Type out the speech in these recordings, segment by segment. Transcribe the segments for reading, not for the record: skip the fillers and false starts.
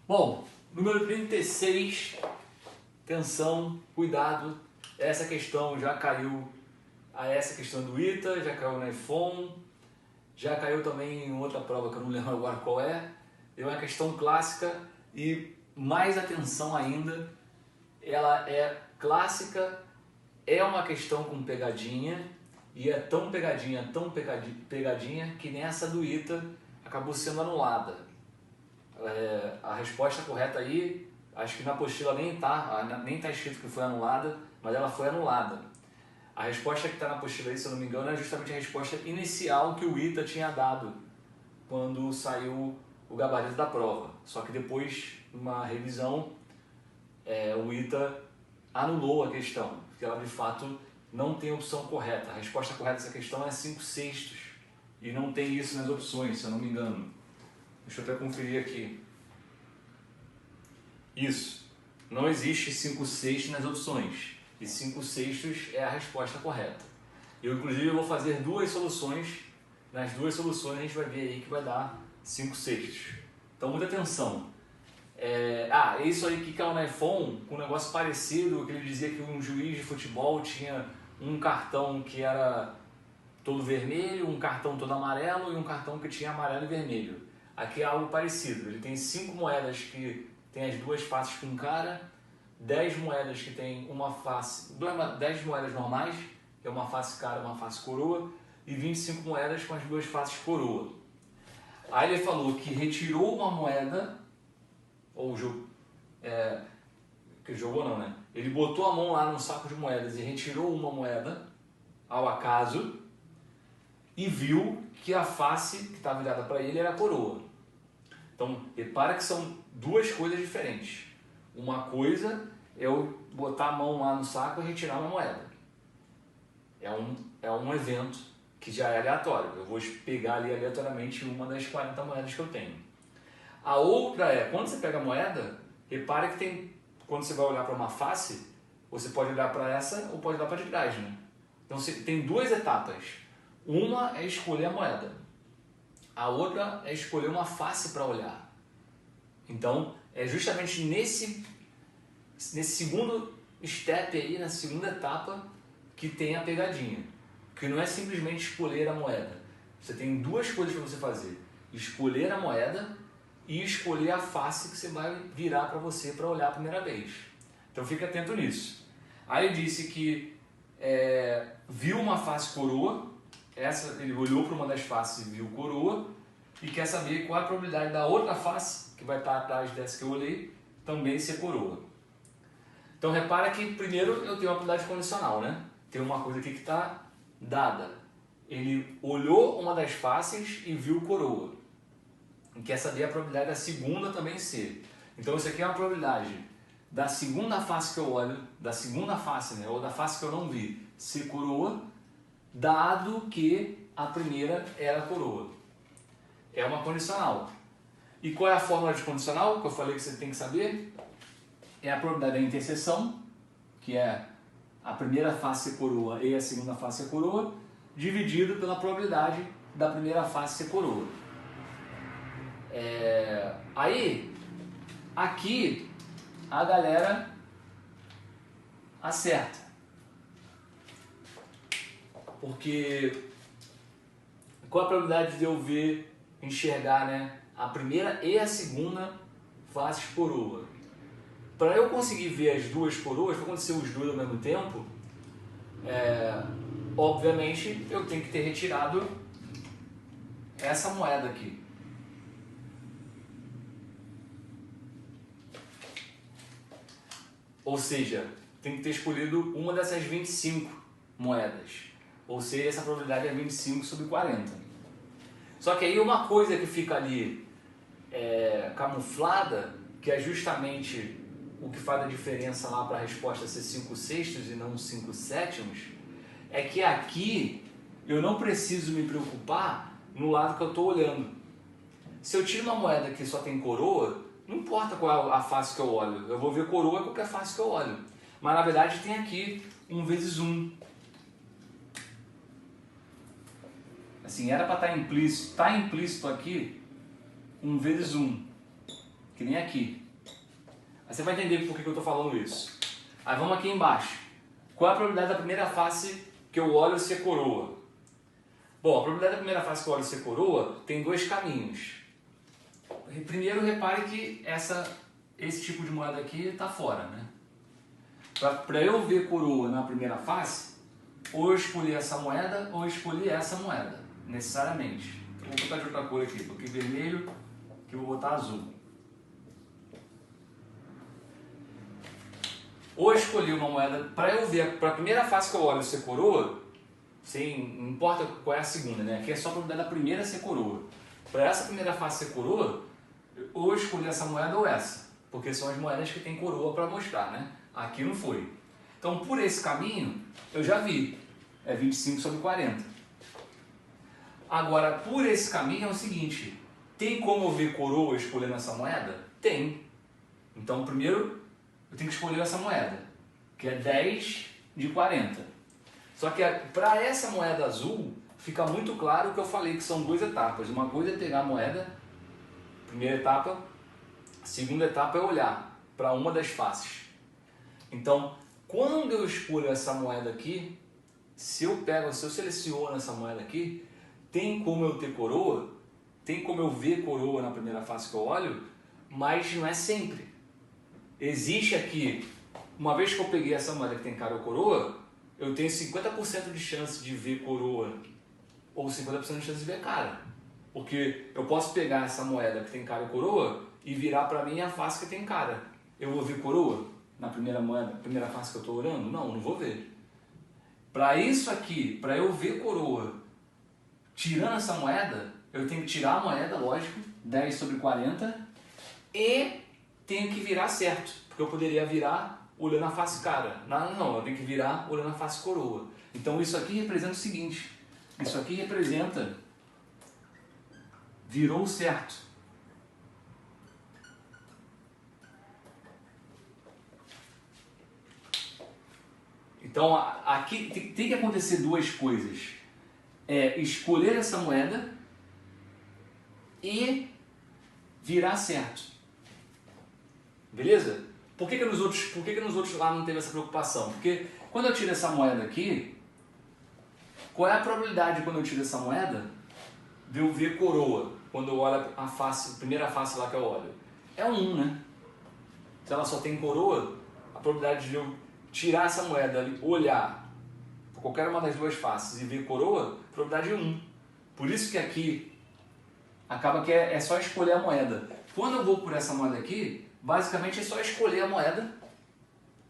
Bom, número 36, atenção, cuidado, essa questão já caiu, essa questão do ITA, já caiu na iPhone, já caiu também em outra prova que eu não lembro agora qual é uma questão clássica e mais atenção ainda, ela é clássica, é uma questão com pegadinha e é tão pegadinha que nessa do ITA acabou sendo anulada. A resposta correta aí, acho que na apostila nem tá escrito que foi anulada, mas ela foi anulada. A resposta que está na apostila aí, se eu não me engano, é justamente a resposta inicial que o ITA tinha dado quando saiu o gabarito da prova. Só que depois, numa revisão, o ITA anulou a questão, porque ela de fato não tem opção correta. A resposta correta dessa questão é 5/6 e não tem isso nas opções, se eu não me engano. Deixa eu até conferir aqui. Isso. Não existe 5/6 nas opções. E 5/6 é a resposta correta. Eu, inclusive, vou fazer duas soluções. Nas duas soluções a gente vai ver aí que vai dar 5/6. Então, muita atenção. Isso aí que caiu na iPhone, com um negócio parecido, que ele dizia que um juiz de futebol tinha um cartão que era todo vermelho, um cartão todo amarelo e um cartão que tinha amarelo e vermelho. Aqui é algo parecido, ele tem 5 moedas que tem as duas faces com cara, 10 moedas que tem uma face, 10 moedas normais, que é uma face cara e uma face coroa, e 25 moedas com as duas faces coroa. Aí ele falou que retirou uma moeda, que jogou não, né? Ele botou a mão lá no saco de moedas e retirou uma moeda, ao acaso, e viu que a face que estava virada para ele era a coroa. Então, repara que são duas coisas diferentes. Uma coisa é eu botar a mão lá no saco e retirar uma moeda. É um evento que já é aleatório. Eu vou pegar ali aleatoriamente uma das 40 moedas que eu tenho. A outra é, quando você pega a moeda, repara que quando você vai olhar para uma face, você pode olhar para essa ou pode olhar para de trás, né? Então, tem duas etapas. Uma é escolher a moeda. A outra é escolher uma face para olhar. Então, é justamente nesse segundo step aí, na segunda etapa, que tem a pegadinha. Que não é simplesmente escolher a moeda. Você tem duas coisas para você fazer. Escolher a moeda e escolher a face que você vai virar para você para olhar a primeira vez. Então, fique atento nisso. Aí ele disse que viu uma face coroa. Ele olhou para uma das faces e viu coroa e quer saber qual é a probabilidade da outra face, que vai estar atrás dessa que eu olhei, também ser coroa. Então repara que primeiro eu tenho uma probabilidade condicional, né? Tem uma coisa aqui que está dada. Ele olhou uma das faces e viu coroa. E quer saber a probabilidade da segunda também ser. Então isso aqui é uma probabilidade da segunda face que eu olho, da segunda face, né? Ou da face que eu não vi, ser coroa, dado que a primeira era coroa. É uma condicional. E qual é a fórmula de condicional que eu falei que você tem que saber? É a probabilidade da interseção, que é a primeira face ser coroa e a segunda face ser coroa, dividido pela probabilidade da primeira face ser coroa. Aí, aqui, a galera acerta. Porque qual a probabilidade de eu enxergar, né, a primeira e a segunda faces coroa? Para eu conseguir ver as duas coroas, para acontecer os dois ao mesmo tempo, obviamente eu tenho que ter retirado essa moeda aqui. Ou seja, tem que ter escolhido uma dessas 25 moedas. Ou seja, essa probabilidade é 25/40. Só que aí uma coisa que fica ali camuflada, que é justamente o que faz a diferença lá para a resposta ser 5/6 e não 5/7, é que aqui eu não preciso me preocupar no lado que eu estou olhando. Se eu tiro uma moeda que só tem coroa, não importa qual é a face que eu olho, eu vou ver coroa em qualquer face que eu olho. Mas na verdade tem aqui 1 vezes 1. Assim, era para estar implícito, está implícito aqui 1 vezes 1. que nem aqui. Aí você vai entender por que eu estou falando isso. Aí vamos aqui embaixo. Qual é a probabilidade da primeira face que eu olho ser coroa? Bom, a probabilidade da primeira face que eu olho ser coroa tem dois caminhos. Primeiro, repare que esse tipo de moeda aqui está fora, né? Para eu ver coroa na primeira face, ou eu escolhi essa moeda ou eu escolhi essa moeda, necessariamente. Vou botar de outra cor aqui, porque vermelho, que eu vou botar azul. Ou eu escolhi uma moeda, para eu ver, para a primeira face que eu olho ser coroa, não importa qual é a segunda, né? Aqui é só a probabilidade da primeira ser coroa. Para essa primeira face ser coroa, ou eu escolhi essa moeda ou essa, porque são as moedas que tem coroa para mostrar, né? Aqui não foi. Então, por esse caminho, eu já vi. É 25 sobre 40. Agora, por esse caminho é o seguinte. Tem como eu ver coroa escolhendo essa moeda? Tem. Então, primeiro, eu tenho que escolher essa moeda, que é 10 de 40. Só que para essa moeda azul, fica muito claro que eu falei que são duas etapas. Uma coisa é pegar a moeda, primeira etapa. A segunda etapa é olhar para uma das faces. Então, quando eu escolho essa moeda aqui, se eu seleciono essa moeda aqui, tem como eu ter coroa, tem como eu ver coroa na primeira face que eu olho, mas não é sempre. Existe aqui, uma vez que eu peguei essa moeda que tem cara ou coroa, eu tenho 50% de chance de ver coroa ou 50% de chance de ver cara. Porque eu posso pegar essa moeda que tem cara ou coroa e virar para mim a face que tem cara. Eu vou ver coroa na primeira moeda, primeira face que eu estou olhando? Não vou ver. Para isso aqui, para eu ver coroa, tirando essa moeda, eu tenho que tirar a moeda, lógico, 10 sobre 40, e tenho que virar certo, porque eu poderia virar olhando a face cara. Não, eu tenho que virar olhando a face coroa. Então isso aqui representa o seguinte, isso aqui representa, virou certo. Então aqui tem que acontecer duas coisas. Escolher essa moeda e virar certo. Beleza? Por que nos outros lá não teve essa preocupação? Porque quando eu tiro essa moeda aqui, qual é a probabilidade quando eu tiro essa moeda de eu ver coroa? Quando eu olho a primeira face lá que eu olho? É 1, né? Se ela só tem coroa, a probabilidade de eu tirar essa moeda ali, olhar para qualquer uma das duas faces e ver coroa, probabilidade é 1. Por isso que aqui acaba que é só escolher a moeda. Quando eu vou por essa moeda aqui, basicamente é só escolher a moeda,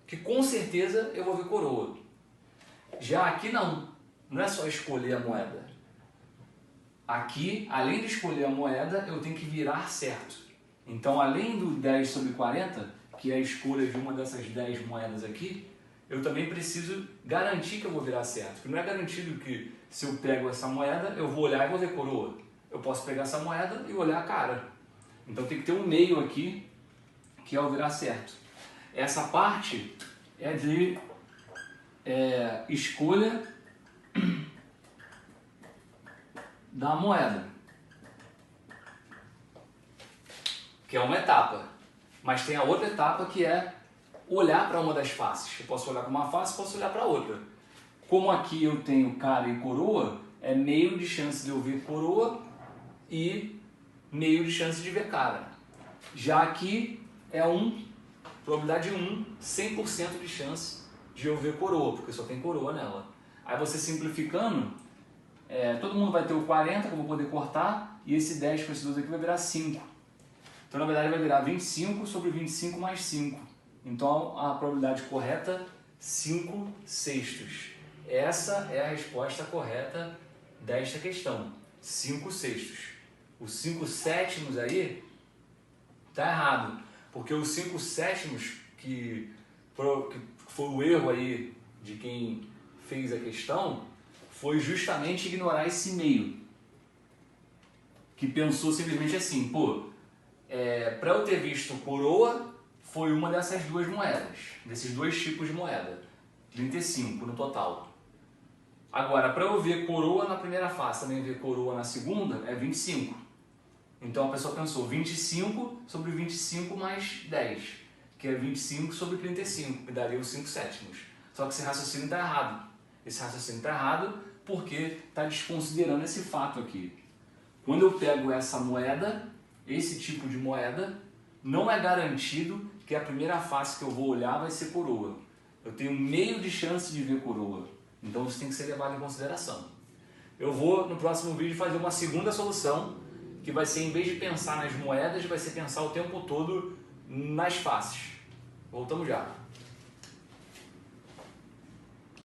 que com certeza eu vou ver coroa. Já aqui não é só escolher a moeda. Aqui, além de escolher a moeda, eu tenho que virar certo. Então, além do 10 sobre 40, que é a escolha de uma dessas 10 moedas aqui, eu também preciso garantir que eu vou virar certo. Porque não é garantido que se eu pego essa moeda, eu vou olhar e vou ver coroa. Eu posso pegar essa moeda e olhar a cara. Então tem que ter um meio aqui, que é o virar certo. Essa parte é de escolha da moeda, que é uma etapa. Mas tem a outra etapa que é olhar para uma das faces. Eu posso olhar para uma face, posso olhar para outra. Como aqui eu tenho cara e coroa, é meio de chance de eu ver coroa e meio de chance de ver cara. Já aqui é probabilidade 100% de chance de eu ver coroa, porque só tem coroa nela. Aí você simplificando, todo mundo vai ter o 40 que eu vou poder cortar, e esse 10 com esse 12 aqui vai virar 5. Então, na verdade, vai virar 25 sobre 25 mais 5. Então, a probabilidade correta, 5/6. Essa é a resposta correta desta questão, 5/6. Os 5/7 aí está errado, porque os 5/7, que foi o erro aí de quem fez a questão, foi justamente ignorar esse meio, que pensou simplesmente assim, para eu ter visto coroa, foi uma dessas duas moedas, desses dois tipos de moeda, 35 no total. Agora, para eu ver coroa na primeira face, também ver coroa na segunda, é 25. Então a pessoa pensou 25 sobre 25 mais 10, que é 25 sobre 35, que daria os 5 sétimos. Só que esse raciocínio está errado. Esse raciocínio está errado porque está desconsiderando esse fato aqui. Quando eu pego essa moeda, esse tipo de moeda, não é garantido que a primeira face que eu vou olhar vai ser coroa. Eu tenho meio de chance de ver coroa. Então isso tem que ser levado em consideração. Eu vou, no próximo vídeo, fazer uma segunda solução, que vai ser, em vez de pensar nas moedas, vai ser pensar o tempo todo nas faces. Voltamos já.